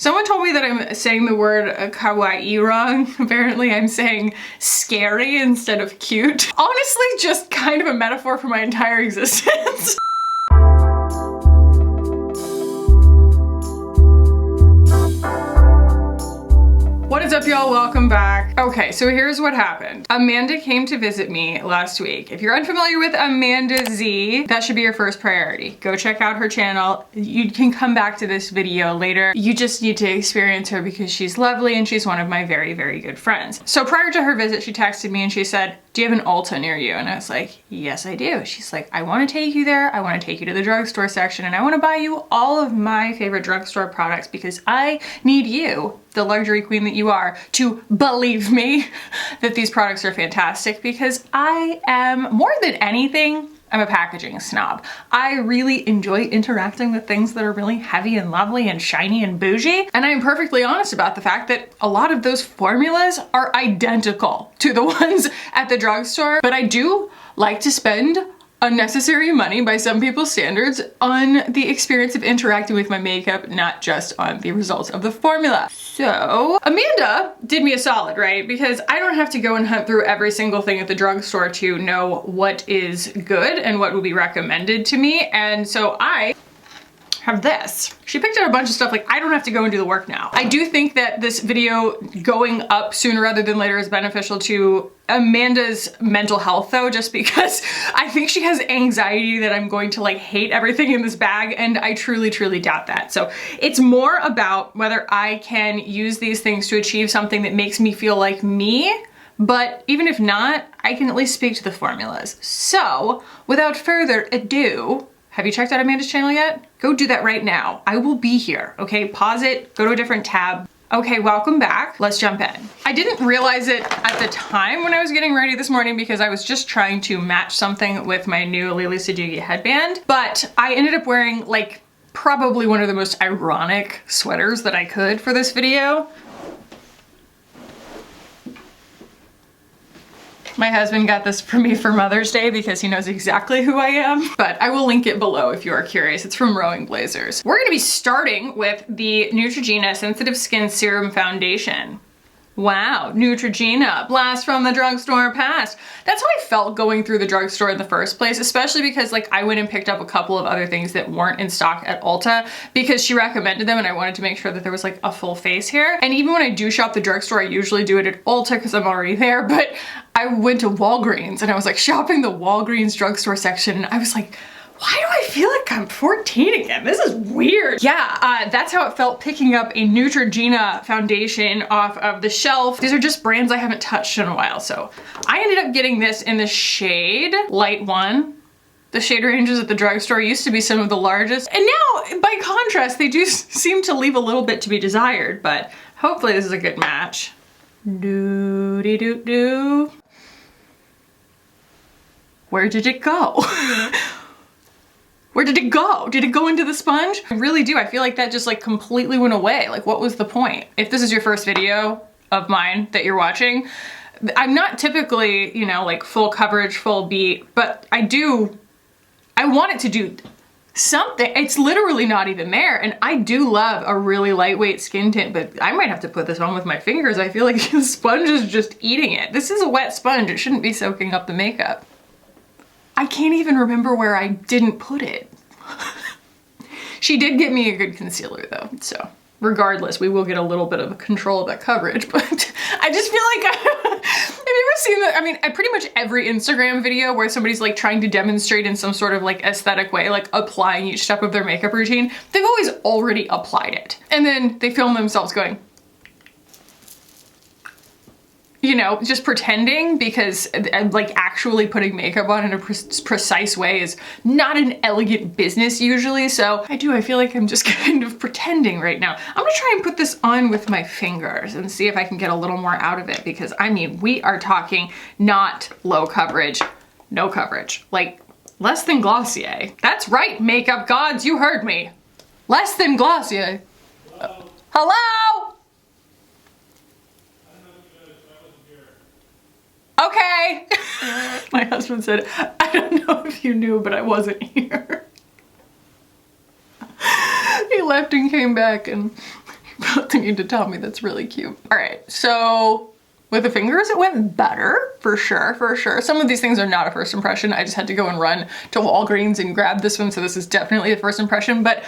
Someone told me that I'm saying the word kawaii wrong. Apparently I'm saying scary instead of cute. Honestly, just kind of a metaphor for my entire existence. What is up, y'all? Welcome back. Okay, so here's what happened. Amanda came to visit me last week. If you're unfamiliar with Amanda Z, that should be your first priority. Go check out her channel. You can come back to this video later. You just need to experience her because she's lovely and she's one of my very, very good friends. So prior to her visit, she texted me and she said, "Do you have an Ulta near you?" And I was like, "Yes, I do." She's like, "I want to take you there. I want to take you to the drugstore section and I want to buy you all of my favorite drugstore products because I need you, the luxury queen that you are, to believe me that these products are fantastic because I am, more than anything, I'm a packaging snob. I really enjoy interacting with things that are really heavy and lovely and shiny and bougie. And I am perfectly honest about the fact that a lot of those formulas are identical to the ones at the drugstore, but I do like to spend unnecessary money by some people's standards on the experience of interacting with my makeup, not just on the results of the formula. So Amanda did me a solid, right? Because I don't have to go and hunt through every single thing at the drugstore to know what is good and what will be recommended to me. And so I have this. She picked out a bunch of stuff. Like, I don't have to go and do the work now. I do think that this video going up sooner rather than later is beneficial to Amanda's mental health though, just because I think she has anxiety that I'm going to like hate everything in this bag, and I truly, truly doubt that. So it's more about whether I can use these things to achieve something that makes me feel like me, but even if not, I can at least speak to the formulas. So without further ado, have you checked out Amanda's channel yet? Go do that right now. I will be here, okay? Pause it, go to a different tab. Okay, welcome back. Let's jump in. I didn't realize it at the time when I was getting ready this morning because I was just trying to match something with my new Lily Sadugi headband, but I ended up wearing like probably one of the most ironic sweaters that I could for this video. My husband got this for me for Mother's Day because he knows exactly who I am, but I will link it below if you are curious. It's from Rowing Blazers. We're gonna be starting with the Neutrogena Sensitive Skin Serum Foundation. Wow, Neutrogena, blast from the drugstore past. That's how I felt going through the drugstore in the first place, especially because like I went and picked up a couple of other things that weren't in stock at Ulta because she recommended them and I wanted to make sure that there was like a full face here. And even when I do shop the drugstore, I usually do it at Ulta because I'm already there, but I went to Walgreens and I was like shopping the Walgreens drugstore section and I was like, why do I feel like I'm 14 again? This is weird. Yeah, that's how it felt picking up a Neutrogena foundation off of the shelf. These are just brands I haven't touched in a while. So I ended up getting this in the shade Light 1. The shade ranges at the drugstore used to be some of the largest. And now, by contrast, they do seem to leave a little bit to be desired, but hopefully this is a good match. Doo-dee-doo-doo. Where did it go? Where did it go? Did it go into the sponge? I really do. I feel like that just like completely went away. Like, what was the point? If this is your first video of mine that you're watching, I'm not typically, you know, like full coverage, full beat, but I want it to do something. It's literally not even there. And I do love a really lightweight skin tint, but I might have to put this on with my fingers. I feel like the sponge is just eating it. This is a wet sponge. It shouldn't be soaking up the makeup. I can't even remember where I didn't put it. She did get me a good concealer though, so regardless, we will get a little bit of control of that coverage, but I just feel like, have you ever seen that? I mean, pretty much every Instagram video where somebody's like trying to demonstrate in some sort of like aesthetic way, like applying each step of their makeup routine, they've always already applied it. And then they film themselves going, you know, just pretending, because like actually putting makeup on in a precise way is not an elegant business usually. So I feel like I'm just kind of pretending right now. I'm gonna try and put this on with my fingers and see if I can get a little more out of it, because I mean, we are talking not low coverage, no coverage, like less than Glossier. That's right, makeup gods, you heard me. Less than Glossier. Hello? Okay. My husband said, I don't know if you knew, but I wasn't here. He left and came back and felt the need to tell me. That's really cute. All right, so with the fingers, it went better, for sure, for sure. Some of these things are not a first impression. I just had to go and run to Walgreens and grab this one, so this is definitely a first impression, but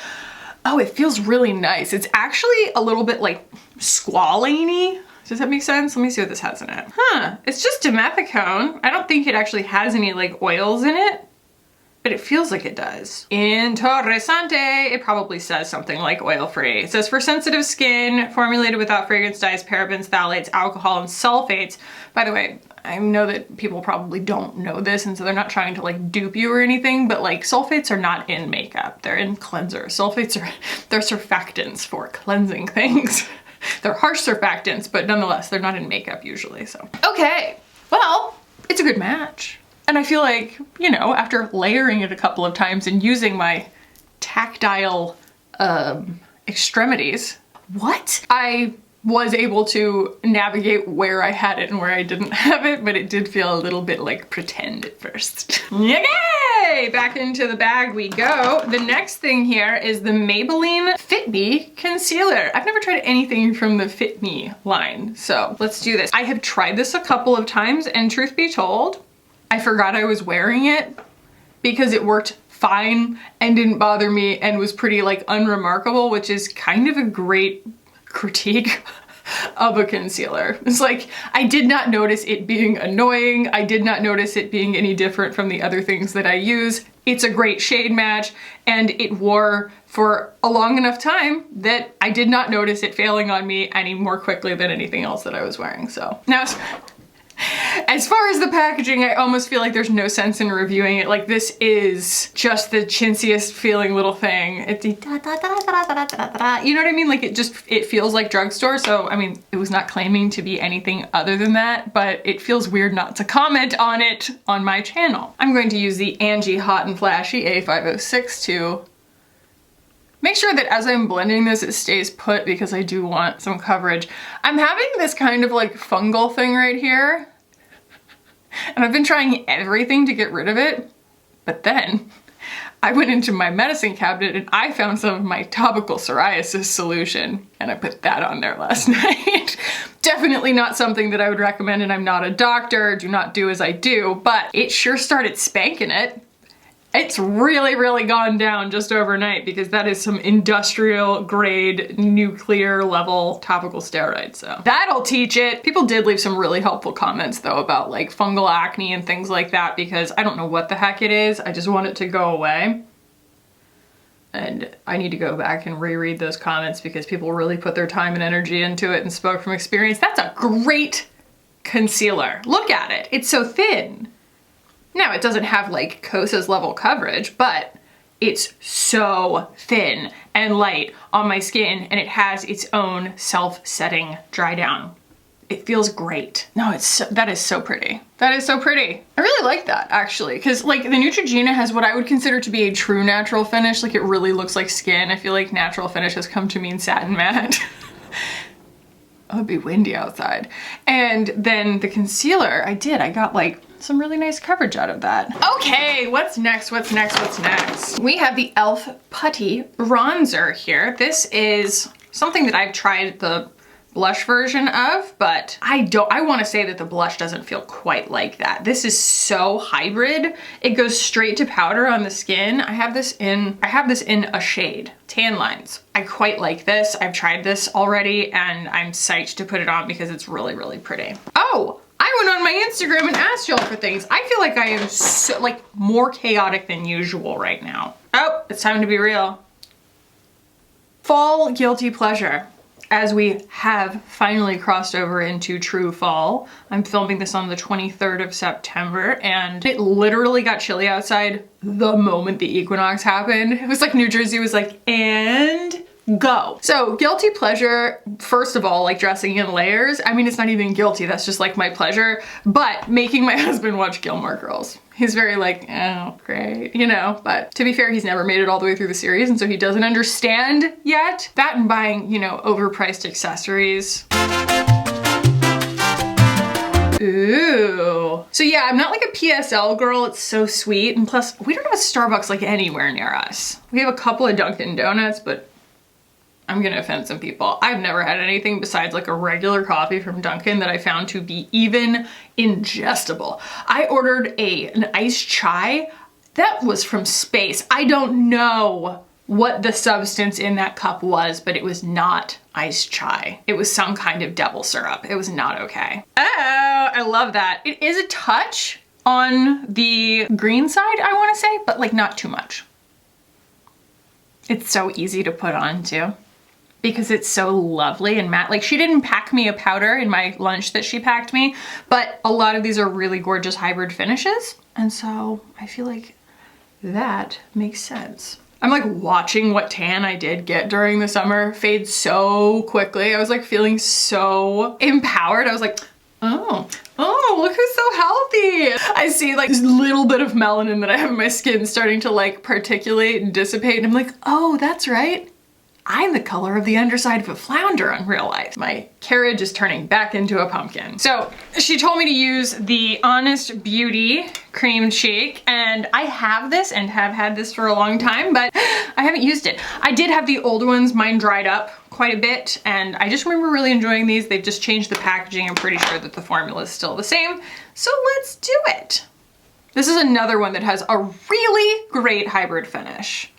oh, it feels really nice. It's actually a little bit like squalane-y. Does that make sense? Let me see what this has in it. Huh, it's just dimethicone. I don't think it actually has any like oils in it, but it feels like it does. Interessante. It probably says something like oil-free. It says for sensitive skin, formulated without fragrance dyes, parabens, phthalates, alcohol, and sulfates. By the way, I know that people probably don't know this, and so they're not trying to like dupe you or anything, but like sulfates are not in makeup. They're in cleansers. Sulfates are, they're surfactants for cleansing things. They're harsh surfactants, but nonetheless, they're not in makeup usually, so. Okay, well, it's a good match. And I feel like, you know, after layering it a couple of times and using my tactile extremities, I was able to navigate where I had it and where I didn't have it, but it did feel a little bit like pretend at first. Yay! Back into the bag we go. The next thing here is the Maybelline Fit Me Concealer. I've never tried anything from the Fit Me line, so let's do this. I have tried this a couple of times, and truth be told, I forgot I was wearing it because it worked fine and didn't bother me and was pretty like unremarkable, which is kind of a great critique of a concealer. It's like, I did not notice it being annoying. I did not notice it being any different from the other things that I use. It's a great shade match, and it wore for a long enough time that I did not notice it failing on me any more quickly than anything else that I was wearing. So now, as far as the packaging, I almost feel like there's no sense in reviewing it. Like, this is just the chintziest feeling little thing. It's the da da da da da da da. You know what I mean? Like, it feels like Drugstore. So, I mean, it was not claiming to be anything other than that, but it feels weird not to comment on it on my channel. I'm going to use the Angie Hot and Flashy A506 to make sure that as I'm blending this, it stays put because I do want some coverage. I'm having this kind of like fungal thing right here, and I've been trying everything to get rid of it, but then I went into my medicine cabinet and I found some of my topical psoriasis solution, and I put that on there last night. Definitely not something that I would recommend, and I'm not a doctor. Do not do as I do, but it sure started spanking it. It's really, really gone down just overnight, because that is some industrial grade nuclear level topical steroid, so that'll teach it. People did leave some really helpful comments though about like fungal acne and things like that, because I don't know what the heck it is. I just want it to go away. And I need to go back and reread those comments because people really put their time and energy into it and spoke from experience. That's a great concealer. Look at it. It's so thin. Now, it doesn't have like Kosas level coverage, but it's so thin and light on my skin, and it has its own self-setting dry down. It feels great. No, that is so pretty. That is so pretty. I really like that actually, because like the Neutrogena has what I would consider to be a true natural finish. Like, it really looks like skin. I feel like natural finish has come to mean satin matte. Oh, it'd be windy outside. And then the concealer, I got like some really nice coverage out of that. Okay, what's next? What's next? What's next? We have the e.l.f. Putty Bronzer here. This is something that I've tried the blush version of, but I want to say that the blush doesn't feel quite like that. This is so hybrid. It goes straight to powder on the skin. I have this in a shade, Tan Lines. I quite like this. I've tried this already, and I'm psyched to put it on because it's really, really pretty. Oh, I went on my Instagram and asked y'all for things. I feel like I am so, like, more chaotic than usual right now. Oh, it's time to be real. Fall guilty pleasure. As we have finally crossed over into true fall. I'm filming this on the 23rd of September, and it literally got chilly outside the moment the equinox happened. It was like New Jersey was like, and go. So guilty pleasure, first of all, like dressing in layers. I mean, it's not even guilty, that's just like my pleasure, but making my husband watch Gilmore Girls. He's very like, oh, great, you know, but to be fair, he's never made it all the way through the series, and so he doesn't understand yet. That and buying, you know, overpriced accessories. Ooh. So yeah, I'm not like a PSL girl. It's so sweet. And plus, we don't have a Starbucks like anywhere near us. We have a couple of Dunkin' Donuts, but I'm gonna offend some people. I've never had anything besides like a regular coffee from Dunkin' that I found to be even ingestible. I ordered an iced chai that was from space. I don't know what the substance in that cup was, but it was not iced chai. It was some kind of devil syrup. It was not okay. Oh, I love that. It is a touch on the green side, I wanna say, but like not too much. It's so easy to put on too, because it's so lovely and matte. Like, she didn't pack me a powder in my lunch that she packed me, but a lot of these are really gorgeous hybrid finishes. And so I feel like that makes sense. I'm like watching what tan I did get during the summer fade so quickly. I was like feeling so empowered. I was like, oh, look who's so healthy. I see like this little bit of melanin that I have in my skin starting to like particulate and dissipate. And I'm like, oh, that's right. I'm the color of the underside of a flounder in real life. My carriage is turning back into a pumpkin. So she told me to use the Honest Beauty Cream Cheek, and I have this and have had this for a long time, but I haven't used it. I did have the old ones. Mine dried up quite a bit, and I just remember really enjoying these. They've just changed the packaging. I'm pretty sure that the formula is still the same. So let's do it. This is another one that has a really great hybrid finish.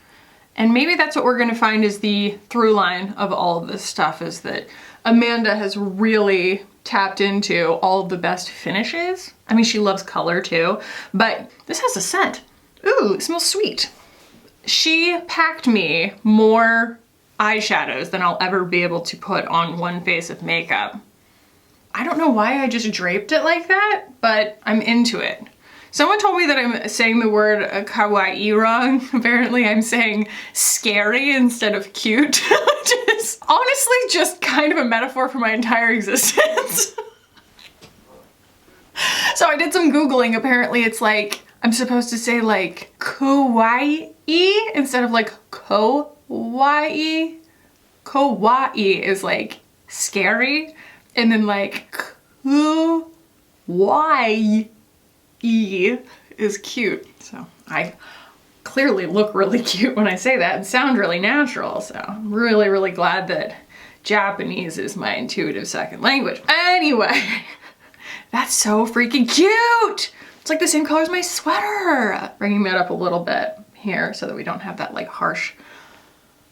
And maybe that's what we're gonna find is the through line of all of this stuff, is that Amanda has really tapped into all of the best finishes. I mean, she loves color too, but this has a scent. Ooh, it smells sweet. She packed me more eyeshadows than I'll ever be able to put on one face of makeup. I don't know why I just draped it like that, but I'm into it. Someone told me that I'm saying the word kawaii wrong. Apparently I'm saying scary instead of cute, which is honestly just kind of a metaphor for my entire existence. So I did some Googling. Apparently it's like, I'm supposed to say like kawaii instead of like kawaii. Kawaii is like scary, and then like kawaii is cute. So I clearly look really cute when I say that and sound really natural. So I'm really, really glad that Japanese is my intuitive second language. Anyway, that's so freaking cute. It's like the same color as my sweater. Bringing that up a little bit here so that we don't have that like harsh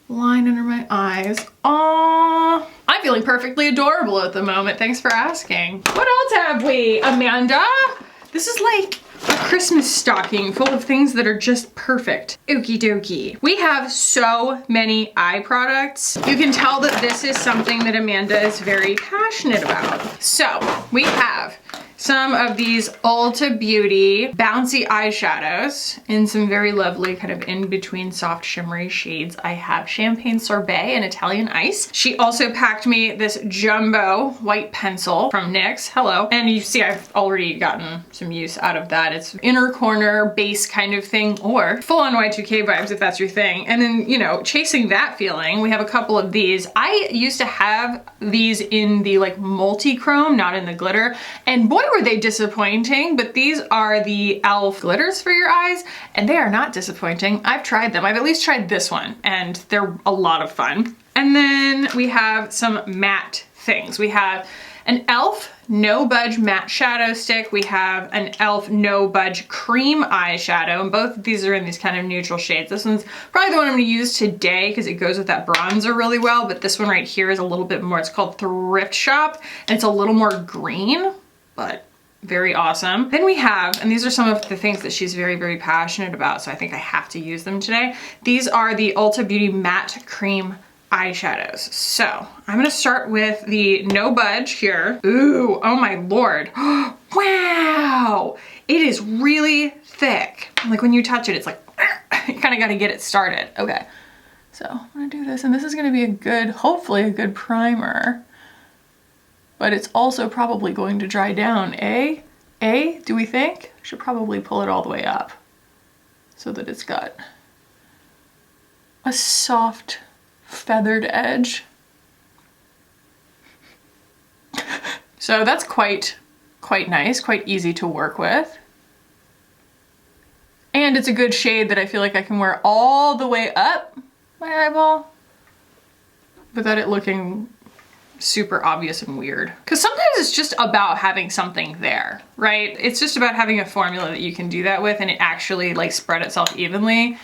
line under my eyes. Aww. I'm feeling perfectly adorable at the moment. Thanks for asking. What else have we, Amanda? This is like a Christmas stocking full of things that are just perfect. Okie dokie. We have so many eye products. You can tell that this is something that Amanda is very passionate about. So we have some of these Ulta Beauty bouncy eyeshadows in some very lovely kind of in-between soft shimmery shades. I have Champagne Sorbet and Italian Ice. She also packed me this jumbo white pencil from NYX. Hello. And you see I've already gotten some use out of that. It's inner corner base kind of thing, or full-on Y2K vibes if that's your thing. And then, you know, chasing that feeling, we have a couple of these. I used to have these in the like multi-chrome, not in the glitter, and boy were they disappointing, but these are the e.l.f. glitters for your eyes, and they are not disappointing. I've tried them. I've at least tried this one, and they're a lot of fun. And then we have some matte things. We have an e.l.f. No Budge matte shadow stick. We have an e.l.f. No Budge cream eyeshadow, and both of these are in these kind of neutral shades. This one's probably the one I'm gonna use today because it goes with that bronzer really well, but this one right here is a little bit more, it's called Thrift Shop, and it's a little more green, but very awesome. Then we have, and these are some of the things that she's very, very passionate about, so I think I have to use them today. These are the Ulta Beauty Matte Cream eyeshadows. So I'm gonna start with the No Budge here. Ooh, oh my Lord. Wow, it is really thick. Like when you touch it, it's like, you kind of got to get it started. Okay, so I'm gonna do this, and this is gonna be a good, hopefully a good primer. But it's also probably going to dry down, eh? Eh, do we think? Should probably pull it all the way up so that it's got a soft feathered edge. So that's quite nice, quite easy to work with. And it's a good shade that I feel like I can wear all the way up my eyeball. without it looking super obvious and weird. Because sometimes it's just about having something there, right? It's just about having a formula that you can do that with and it actually like spread itself evenly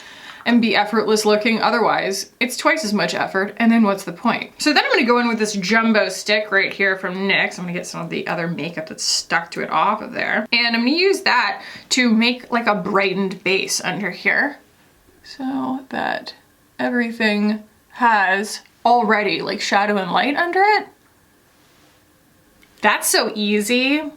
and be effortless looking. Otherwise, it's twice as much effort, and then what's the point? So then I'm gonna go in with this jumbo stick right here from NYX. I'm gonna get some of the other makeup that's stuck to it off of there. And I'm gonna use that to make like a brightened base under here so that everything has already like shadow and light under it. That's so easy.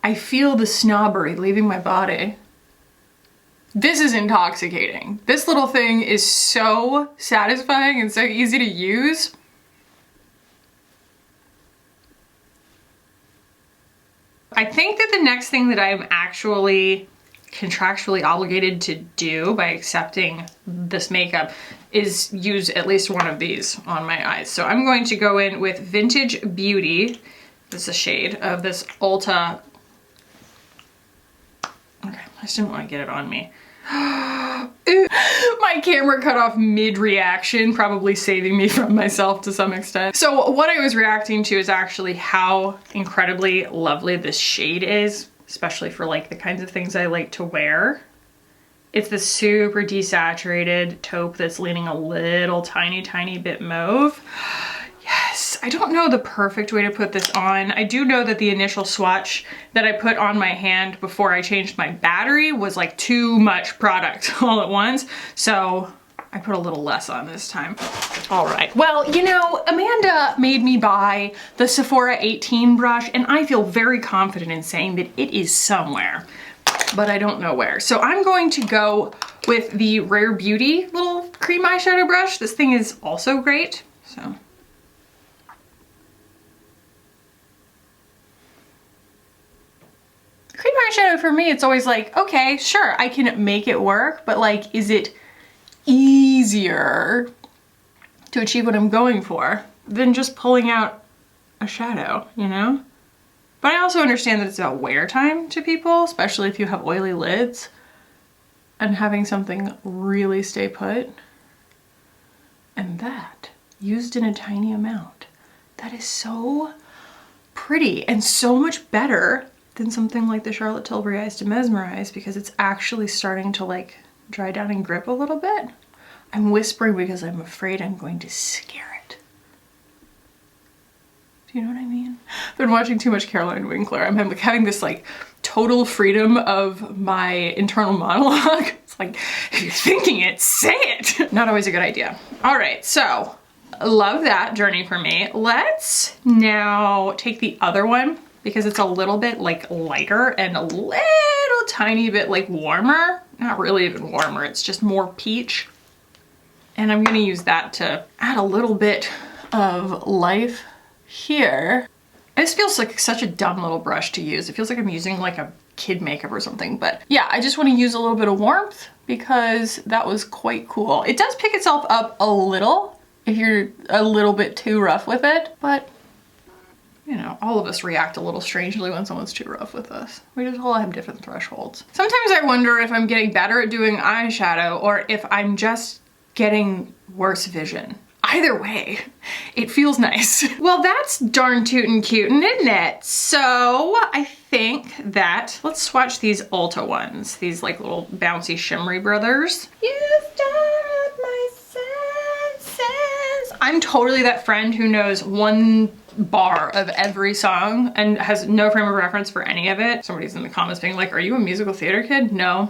I feel the snobbery leaving my body. This is intoxicating. This little thing is so satisfying and so easy to use. I think that the next thing that I'm actually contractually obligated to do by accepting this makeup is use at least one of these on my eyes. So I'm going to go in with Vintage Beauty. This is a shade of this Ulta. Okay, I just didn't want to get it on me. My camera cut off mid-reaction, probably saving me from myself to some extent. So what I was reacting to is actually how incredibly lovely this shade is, especially for like the kinds of things I like to wear. It's the super desaturated taupe that's leaning a little tiny bit mauve. Yes, I don't know the perfect way to put this on. I do know that the initial swatch that I put on my hand before I changed my battery was like too much product all at once. So I put a little less on this time. All right, well, you know, Amanda made me buy the Sephora 18 brush and I feel very confident in saying that it is somewhere, but I don't know where. So I'm going to go with the Rare Beauty little cream eyeshadow brush. This thing is also great, so. Cream eyeshadow for me, it's always like, okay, sure, I can make it work, but like, is it easier to achieve what I'm going for than just pulling out a shadow, you know? But I also understand that it's about wear time to people, especially if you have oily lids, and having something really stay put. And that, used in a tiny amount, that is so pretty and so much better than something like the Charlotte Tilbury Eyes to Mesmerize, because it's actually starting to like dry down and grip a little bit. I'm whispering because I'm afraid I'm going to scare it. Do you know what I mean? I've been watching too much Caroline Winkler. I'm like having this like total freedom of my internal monologue. It's like, if you're thinking it, say it. Not always a good idea. All right, so love that journey for me. Let's now take the other one because it's a little bit like lighter and a little tiny bit like warmer. Not really even warmer, it's just more peach. And I'm gonna use that to add a little bit of life here. This feels like such a dumb little brush to use. It feels like I'm using like a kid makeup or something, but yeah, I just wanna use a little bit of warmth because that was quite cool. It does pick itself up a little if you're a little bit too rough with it, but you know, all of us react a little strangely when someone's too rough with us. We just all have different thresholds. Sometimes I wonder if I'm getting better at doing eyeshadow or if I'm just getting worse vision. Either way, it feels nice. Well, that's darn tootin' cute, isn't it? So I think that, let's swatch these Ulta ones. These like little bouncy shimmery brothers. You stirred my senses. I'm totally that friend who knows one bar of every song and has no frame of reference for any of it. Somebody's in the comments being like, are you a musical theater kid? No.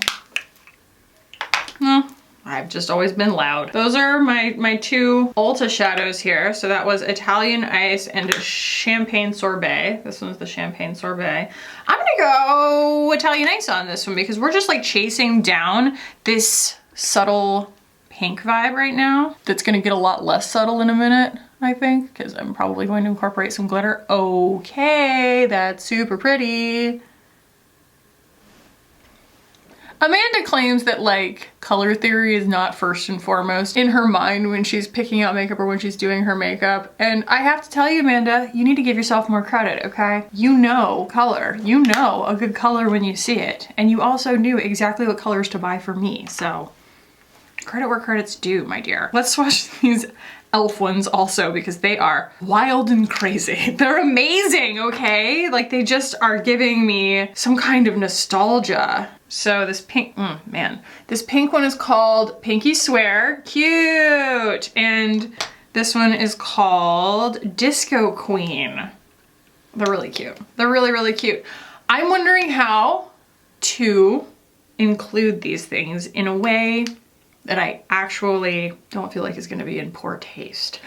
No. I've just always been loud. Those are my two Ulta shadows here. So that was Italian Ice and Champagne Sorbet. This one's the Champagne Sorbet. I'm gonna go Italian Ice on this one because we're just like chasing down this subtle pink vibe right now. That's gonna get a lot less subtle in a minute, I think, because I'm probably going to incorporate some glitter. Okay, that's super pretty. Amanda claims that like color theory is not first and foremost in her mind when she's picking out makeup or when she's doing her makeup. And I have to tell you, Amanda, you need to give yourself more credit, okay? You know color. You know a good color when you see it. And you also knew exactly what colors to buy for me, so Credit where credit's due, my dear. Let's swatch these e.l.f. ones also because they are wild and crazy. They're amazing, okay? Like they just are giving me some kind of nostalgia. So this pink, man, this pink one is called Pinky Swear, cute. And this one is called Disco Queen. They're really cute. They're really, really cute. I'm wondering how to include these things in a way that I actually don't feel like is gonna be in poor taste.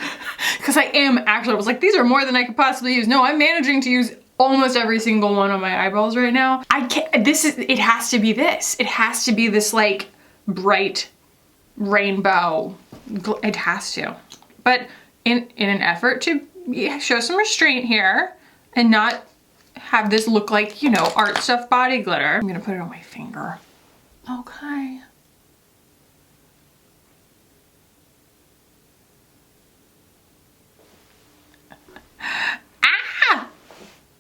Because I was like, these are more than I could possibly use. No, I'm managing to use almost every single one on my eyeballs right now. I can't, it has to be this. It has to be this like bright rainbow, it has to. But in an effort to show some restraint here and not have this look like, you know, art stuff body glitter, I'm gonna put it on my finger. Okay.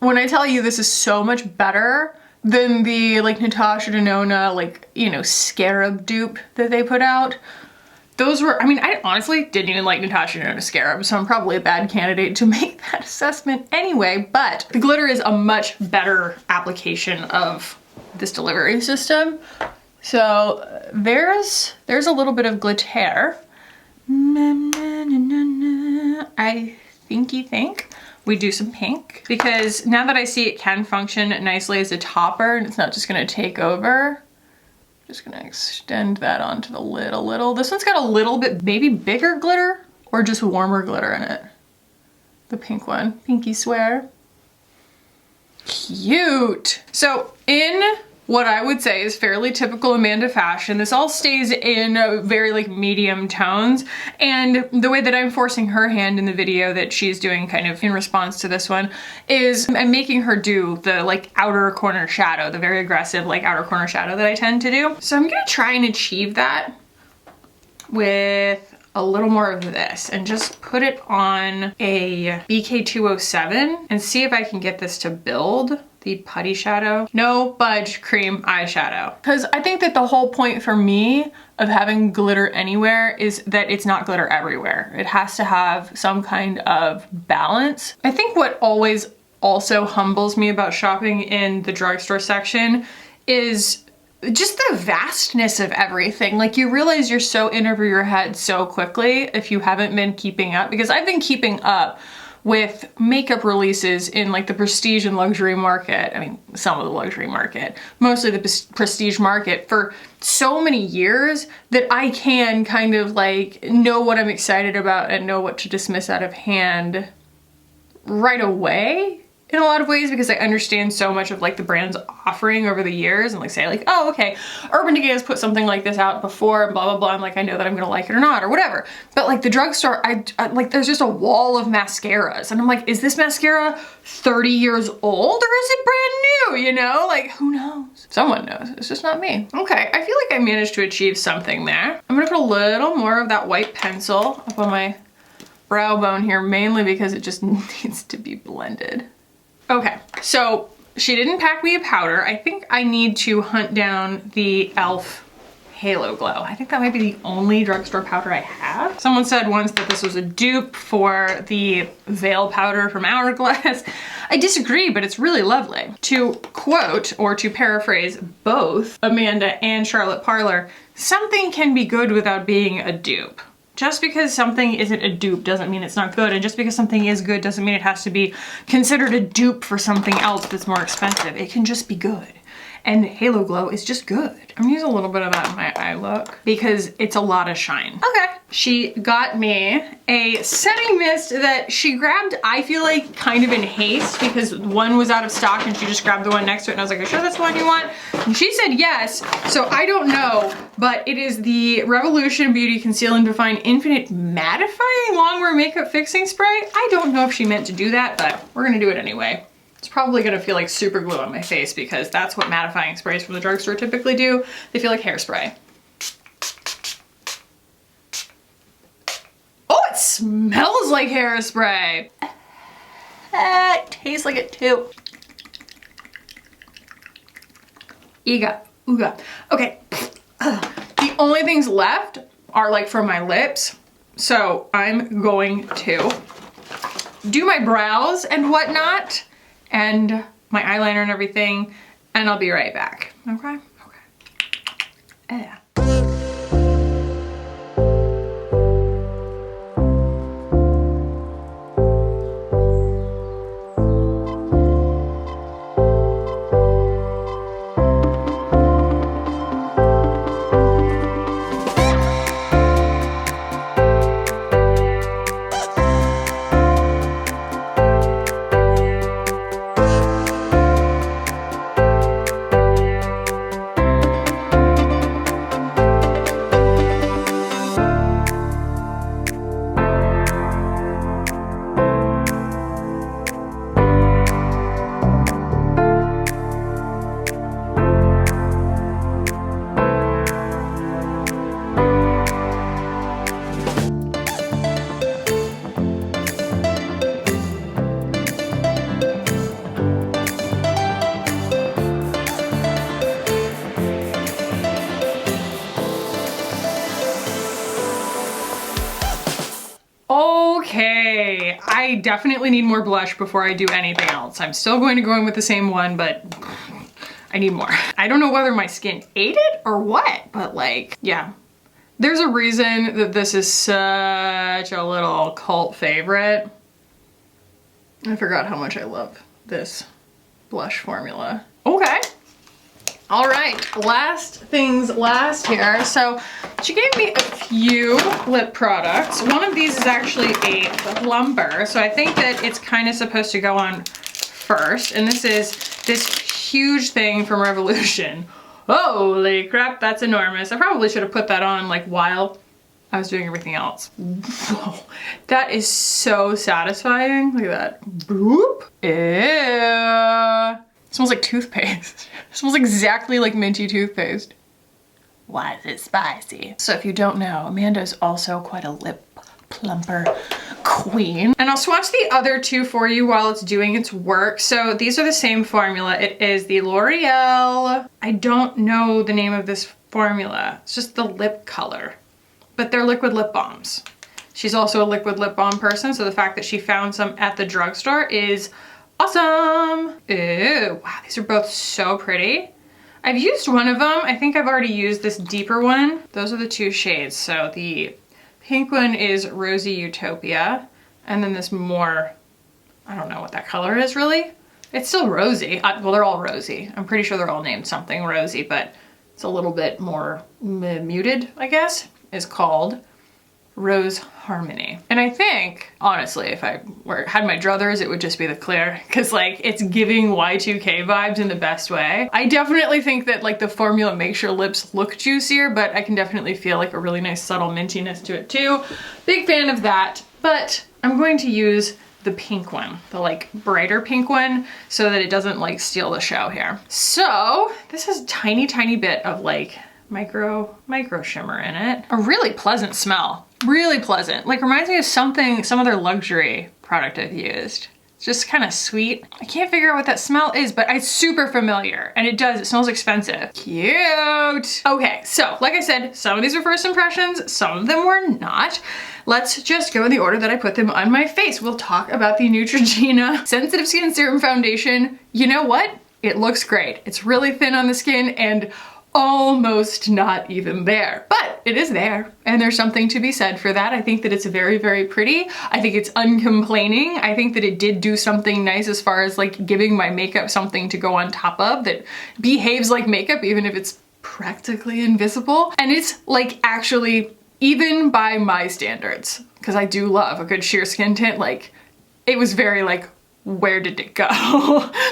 When I tell you this is so much better than the like Natasha Denona, like, you know, scarab dupe that they put out. Those were, I mean, I honestly didn't even like Natasha Denona scarab, so I'm probably a bad candidate to make that assessment anyway, but the glitter is a much better application of this delivery system. So there's a little bit of glitter. I think we do some pink because now that I see it can function nicely as a topper and it's not just gonna take over, I'm just gonna extend that onto the lid a little. This one's got a little bit maybe bigger glitter or just warmer glitter in it. The pink one, Pinky Swear. Cute. So in what I would say is fairly typical Amanda fashion, this all stays in very like medium tones. And the way that I'm forcing her hand in the video that she's doing kind of in response to this one is I'm making her do the like outer corner shadow, the very aggressive like outer corner shadow that I tend to do. So I'm gonna try and achieve that with a little more of this and just put it on a BK207 and see if I can get this to build the putty shadow. No Budge Cream eyeshadow. Because I think that the whole point for me of having glitter anywhere is that it's not glitter everywhere. It has to have some kind of balance. I think what always also humbles me about shopping in the drugstore section is just the vastness of everything. Like you realize you're so in over your head so quickly if you haven't been keeping up, because I've been keeping up with makeup releases in like the prestige and luxury market. I mean, some of the luxury market, mostly the prestige market for so many years that I can kind of like know what I'm excited about and know what to dismiss out of hand right away in a lot of ways, because I understand so much of like the brand's offering over the years and like say like, oh, okay, Urban Decay has put something like this out before and blah, blah, blah. I'm like, I know that I'm gonna like it or not or whatever. But like the drugstore, I like, there's just a wall of mascaras and I'm like, is this mascara 30 years old or is it brand new? You know, like who knows? Someone knows, it's just not me. Okay, I feel like I managed to achieve something there. I'm gonna put a little more of that white pencil up on my brow bone here, mainly because it just needs to be blended. Okay, so she didn't pack me a powder. I think I need to hunt down the e.l.f. Halo Glow. I think that might be the only drugstore powder I have. Someone said once that this was a dupe for the Veil powder from Hourglass. I disagree, but it's really lovely. To quote or to paraphrase both Amanda and Charlotte Parler, something can be good without being a dupe. Just because something isn't a dupe doesn't mean it's not good, and just because something is good doesn't mean it has to be considered a dupe for something else that's more expensive. It can just be good. And Halo Glow is just good. I'm gonna use a little bit of that in my eye look because it's a lot of shine. Okay. She got me a setting mist that she grabbed, I feel like, kind of in haste because one was out of stock and she just grabbed the one next to it and I was like, are you sure that's the one you want? And she said yes, so I don't know, but it is the Revolution Beauty Conceal and Define Infinite Mattifying Longwear Makeup Fixing Spray. I don't know if she meant to do that, but we're gonna do it anyway. It's probably gonna feel like super glue on my face because that's what mattifying sprays from the drugstore typically do. They feel like hairspray. Oh, it smells like hairspray. It tastes like it too. Ooga. Okay. The only things left are like for my lips. So I'm going to do my brows and whatnot and my eyeliner and everything, and I'll be right back. Okay? Okay. Yeah. Okay, I definitely need more blush before I do anything else. I'm still going to go in with the same one, but I need more. I don't know whether my skin ate it or what, but like, yeah. There's a reason that this is such a little cult favorite. I forgot how much I love this blush formula. Okay. All right, last things last here. So she gave me a few lip products. One of these is actually a plumper. So I think that it's kind of supposed to go on first. And this is this huge thing from Revolution. Holy crap, that's enormous. I probably should have put that on like while I was doing everything else. Whoa, that is so satisfying. Look at that. Boop. Ew. It smells like toothpaste. It smells exactly like minty toothpaste. Why is it spicy? So if you don't know, Amanda's also quite a lip plumper queen. And I'll swatch the other two for you while it's doing its work. So these are the same formula. It is the L'Oreal. I don't know the name of this formula. It's just the lip color, but they're liquid lip balms. She's also a liquid lip balm person, so the fact that she found some at the drugstore is awesome. Ew, wow, these are both so pretty. I've used one of them. I think I've already used this deeper one. Those are the two shades. So the pink one is Rosy Utopia, and then this more, I don't know what that color is really. It's still rosy. Well, they're all rosy. I'm pretty sure they're all named something rosy, but it's a little bit more muted, I guess, is called Rose Harmony. And I think, honestly, if I had my druthers, it would just be the clear, because like it's giving Y2K vibes in the best way. I definitely think that like the formula makes your lips look juicier, but I can definitely feel like a really nice subtle mintiness to it too. Big fan of that, but I'm going to use the pink one, the like brighter pink one, so that it doesn't like steal the show here. So this has a tiny, tiny bit of like micro shimmer in it. A really pleasant smell. Really pleasant. Like reminds me of something, some other luxury product I've used. It's just kind of sweet. I can't figure out what that smell is, but it's super familiar and it smells expensive. Cute. Okay, so like I said, some of these are first impressions, some of them were not. Let's just go in the order that I put them on my face. We'll talk about the Neutrogena Sensitive Skin Serum Foundation. You know what? It looks great. It's really thin on the skin and almost not even there, but it is there. And there's something to be said for that. I think that it's very, very pretty. I think it's uncomplaining. I think that it did do something nice as far as like giving my makeup something to go on top of that behaves like makeup, even if it's practically invisible. And it's like actually, even by my standards, because I do love a good sheer skin tint, like it was very like, where did it go?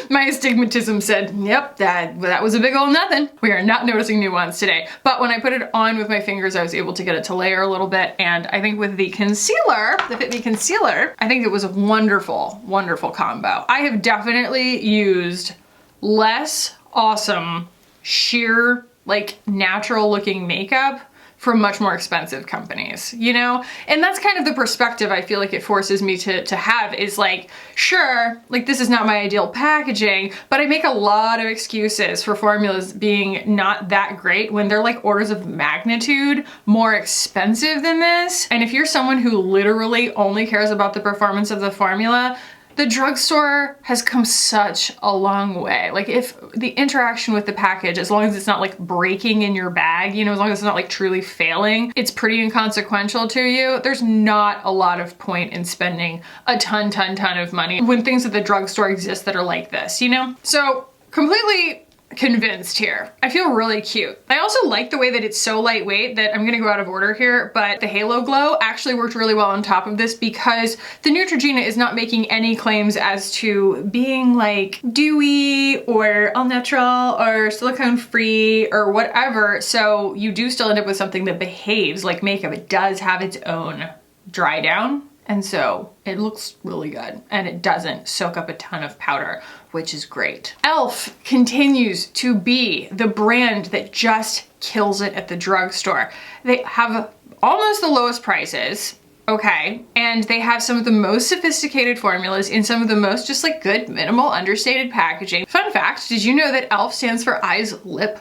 My astigmatism said, yep, that was a big ol' nothing. We are not noticing nuance today. But when I put it on with my fingers, I was able to get it to layer a little bit. And I think with the concealer, the Fit Me Concealer, I think it was a wonderful, wonderful combo. I have definitely used less awesome, sheer, like natural looking makeup from much more expensive companies, you know? And that's kind of the perspective I feel like it forces me to have, is like, sure, like this is not my ideal packaging, but I make a lot of excuses for formulas being not that great when they're like orders of magnitude more expensive than this. And if you're someone who literally only cares about the performance of the formula, the drugstore has come such a long way. Like if the interaction with the package, as long as it's not like breaking in your bag, you know, as long as it's not like truly failing, it's pretty inconsequential to you. There's not a lot of point in spending a ton of money when things at the drugstore exist that are like this, you know? So completely convinced here. I feel really cute. I also like the way that it's so lightweight that I'm gonna go out of order here, but the Halo Glow actually worked really well on top of this because the Neutrogena is not making any claims as to being like dewy or all natural or silicone free or whatever. So you do still end up with something that behaves like makeup. It does have its own dry down. And so it looks really good and it doesn't soak up a ton of powder, which is great. e.l.f. continues to be the brand that just kills it at the drugstore. They have almost the lowest prices, okay? And they have some of the most sophisticated formulas in some of the most just like good, minimal, understated packaging. Fun fact, did you know that e.l.f. stands for eyes, lip,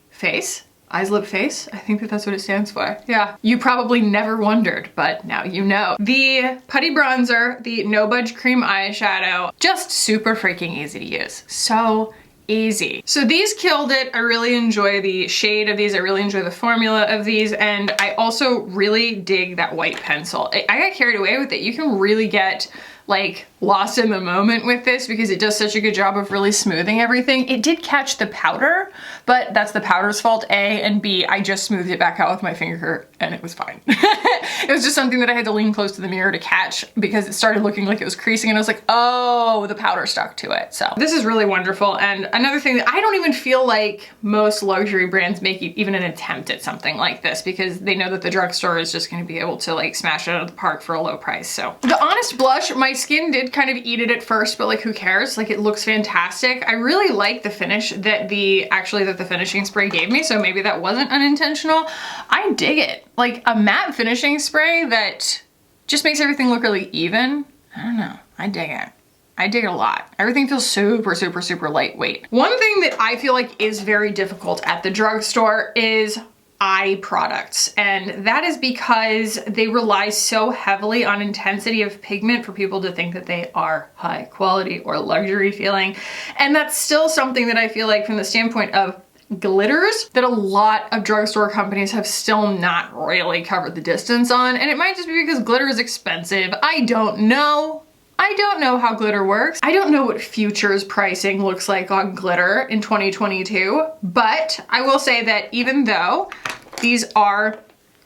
face? Eyes, lip, face? I think that that's what it stands for. Yeah, you probably never wondered, but now you know. The Putty Bronzer, the No Budge Cream Eyeshadow, just super freaking easy to use. So easy. So these killed it. I really enjoy the shade of these. I really enjoy the formula of these. And I also really dig that white pencil. I got carried away with it. You can really get like lost in the moment with this because it does such a good job of really smoothing everything. It did catch the powder, but that's the powder's fault, A, and B, I just smoothed it back out with my finger and it was fine. It was just something that I had to lean close to the mirror to catch because it started looking like it was creasing and I was like, oh, the powder stuck to it. So this is really wonderful. And another thing that I don't even feel like most luxury brands make even an attempt at something like this because they know that the drugstore is just gonna be able to like smash it out of the park for a low price. So the Honest Blush, my skin did kind of eat it at first, but like who cares? Like it looks fantastic. I really like the finish that the finishing spray gave me, so maybe that wasn't unintentional. I dig it. Like a matte finishing spray that just makes everything look really even. I don't know, I dig it. I dig it a lot. Everything feels super lightweight. One thing that I feel like is very difficult at the drugstore is eye products, and that is because they rely so heavily on intensity of pigment for people to think that they are high quality or luxury feeling. And that's still something that I feel like from the standpoint of glitters that a lot of drugstore companies have still not really covered the distance on. And it might just be because glitter is expensive. I don't know. I don't know how glitter works. I don't know what futures pricing looks like on glitter in 2022, but I will say that even though these are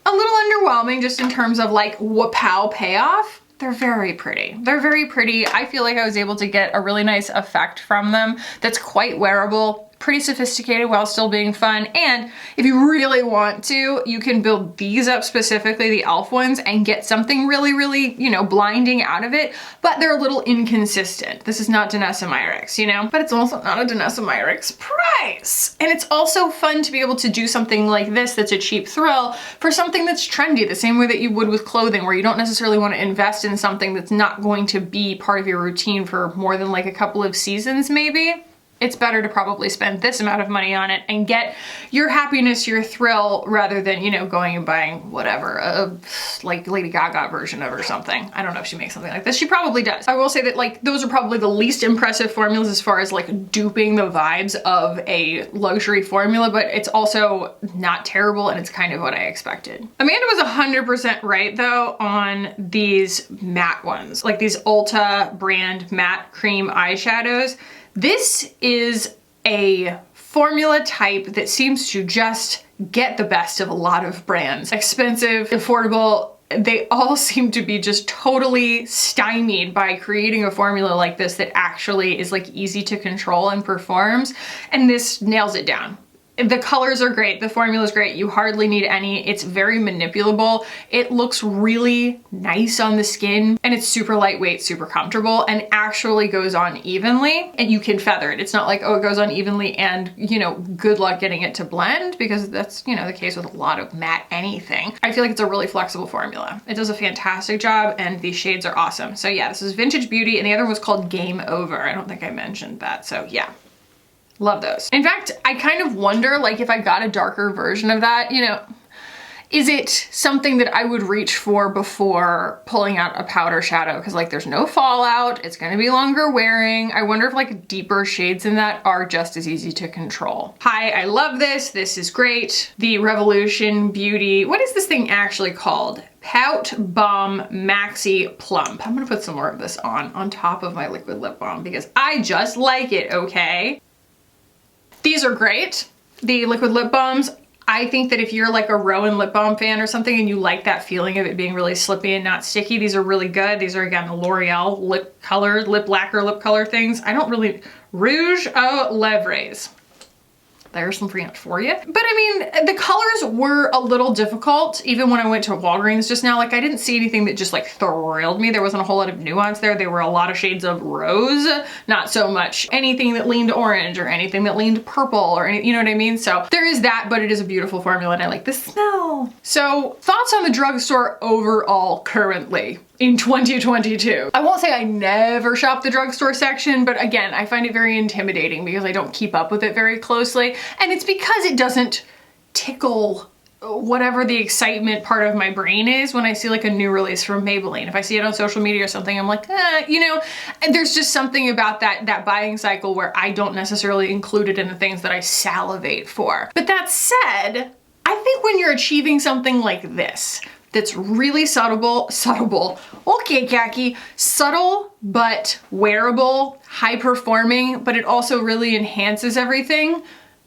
a little underwhelming just in terms of like wow payoff, they're very pretty. They're very pretty. I feel like I was able to get a really nice effect from them that's quite wearable, pretty sophisticated while still being fun. And if you really want to, you can build these up, specifically the e.l.f. ones, and get something really, you know, blinding out of it, but they're a little inconsistent. This is not Danessa Myricks, you know, but it's also not a Danessa Myricks price. And it's also fun to be able to do something like this that's a cheap thrill for something that's trendy, the same way that you would with clothing, where you don't necessarily want to invest in something that's not going to be part of your routine for more than like a couple of seasons maybe. It's better to probably spend this amount of money on it and get your happiness, your thrill, rather than, you know, going and buying whatever, like Lady Gaga version of or something. I don't know if she makes something like this. She probably does. I will say that like those are probably the least impressive formulas as far as like duping the vibes of a luxury formula, but it's also not terrible and it's kind of what I expected. Amanda was 100% right though on these matte ones, like these Ulta brand matte cream eyeshadows. This is a formula type that seems to just get the best of a lot of brands. Expensive, affordable, they all seem to be just totally stymied by creating a formula like this that actually is like easy to control and performs. And this nails it down. The colors are great, the formula is great, you hardly need any, it's very manipulable, it looks really nice on the skin, and it's super lightweight, super comfortable, and actually goes on evenly, and you can feather it. It's not like, oh, it goes on evenly and, you know, good luck getting it to blend, because that's, you know, the case with a lot of matte anything. I feel like it's a really flexible formula. It does a fantastic job, and these shades are awesome. So yeah, this is Vintage Beauty, and the other one was called Game Over. I don't think I mentioned that, so yeah. Love those. In fact, I kind of wonder, like, if I got a darker version of that, you know, is it something that I would reach for before pulling out a powder shadow? Because, like, there's no fallout, it's gonna be longer wearing. I wonder if, like, deeper shades in that are just as easy to control. Hi, I love this. This is great. The Revolution Beauty, what is this thing actually called? Pout Balm Maxi Plump. I'm gonna put some more of this on top of my liquid lip balm because I just like it, okay? These are great. The liquid lip balms, I think that if you're like a Rowan lip balm fan or something and you like that feeling of it being really slippy and not sticky, these are really good. These are, again, the L'Oreal lip color, lip lacquer, lip color things. I don't really, Rouge aux Lèvres. There's some prenup for you. But I mean, the colors were a little difficult. Even when I went to Walgreens just now, like I didn't see anything that just like thrilled me. There wasn't a whole lot of nuance there. There were a lot of shades of rose, not so much anything that leaned orange or anything that leaned purple or any, you know what I mean? So there is that, but it is a beautiful formula and I like the smell. So thoughts on the drugstore overall currently in 2022. I won't say I never shop the drugstore section, but again, I find it very intimidating because I don't keep up with it very closely. And it's because it doesn't tickle whatever the excitement part of my brain is when I see like a new release from Maybelline. If I see it on social media or something, I'm like, you know, and there's just something about that buying cycle where I don't necessarily include it in the things that I salivate for. But that said, I think when you're achieving something like this, that's really subtle, okay, Khaki, subtle but wearable, high performing, but it also really enhances everything.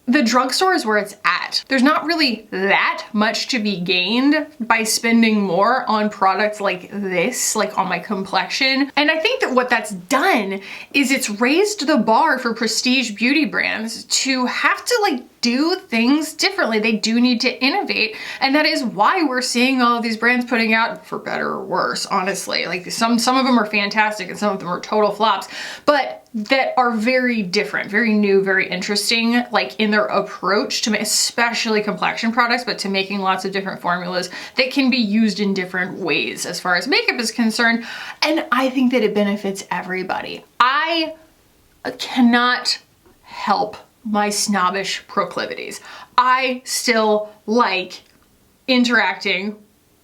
The drugstore is where it's at. There's not really that much to be gained by spending more on products like this, like on my complexion. And I think that what that's done is it's raised the bar for prestige beauty brands to have to like do things differently. They do need to innovate. And that is why we're seeing all of these brands putting out, for better or worse, honestly. Like some of them are fantastic and some of them are total flops, but that are very different, very new, very interesting, like in their approach to especially complexion products, but to making lots of different formulas that can be used in different ways as far as makeup is concerned. And I think that it benefits everybody. I cannot help my snobbish proclivities. I still like interacting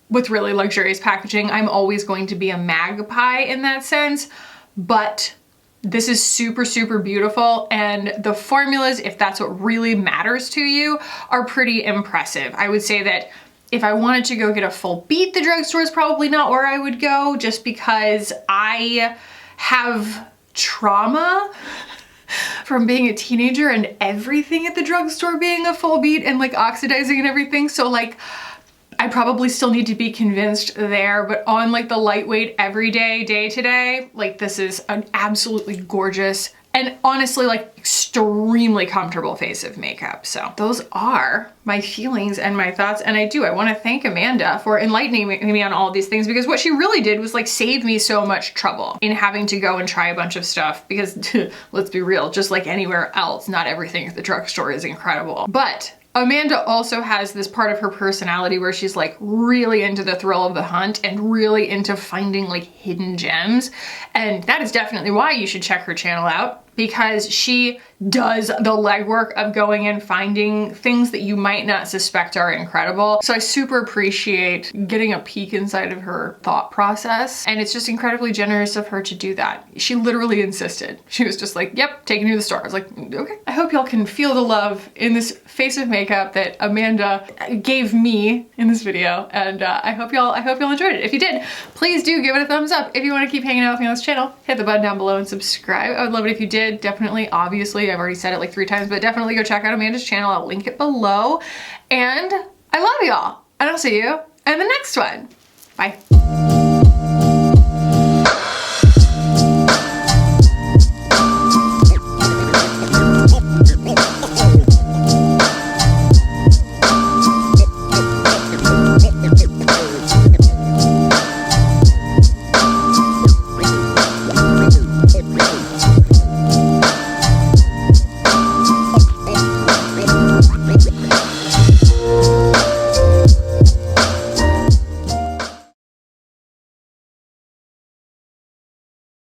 with really luxurious packaging. I'm always going to be a magpie in that sense, but this is super, super beautiful. And the formulas, if that's what really matters to you, are pretty impressive. I would say that if I wanted to go get a full beat, the drugstore is probably not where I would go, just because I have trauma from being a teenager and everything at the drugstore being a full beat and like oxidizing and everything. So like, I probably still need to be convinced there, but on like the lightweight everyday, day to day, like this is an absolutely gorgeous and honestly like extremely comfortable face of makeup. So those are my feelings and my thoughts. And I want to thank Amanda for enlightening me on all of these things, because what she really did was like save me so much trouble in having to go and try a bunch of stuff, because let's be real, just like anywhere else, not everything at the drugstore is incredible. But Amanda also has this part of her personality where she's like really into the thrill of the hunt and really into finding like hidden gems. And that is definitely why you should check her channel out, because she does the legwork of going and finding things that you might not suspect are incredible. So I super appreciate getting a peek inside of her thought process. And it's just incredibly generous of her to do that. She literally insisted. She was just like, yep, taking you to the store. I was like, okay. I hope y'all can feel the love in this face of makeup that Amanda gave me in this video. And I hope y'all enjoyed it. If you did, please do give it a thumbs up. If you want to keep hanging out with me on this channel, hit the button down below and subscribe. I would love it if you did. Definitely, obviously, I've already said it like 3 times, but definitely go check out Amanda's channel. I'll link it below. And I love y'all. And I'll see you in the next one. Bye.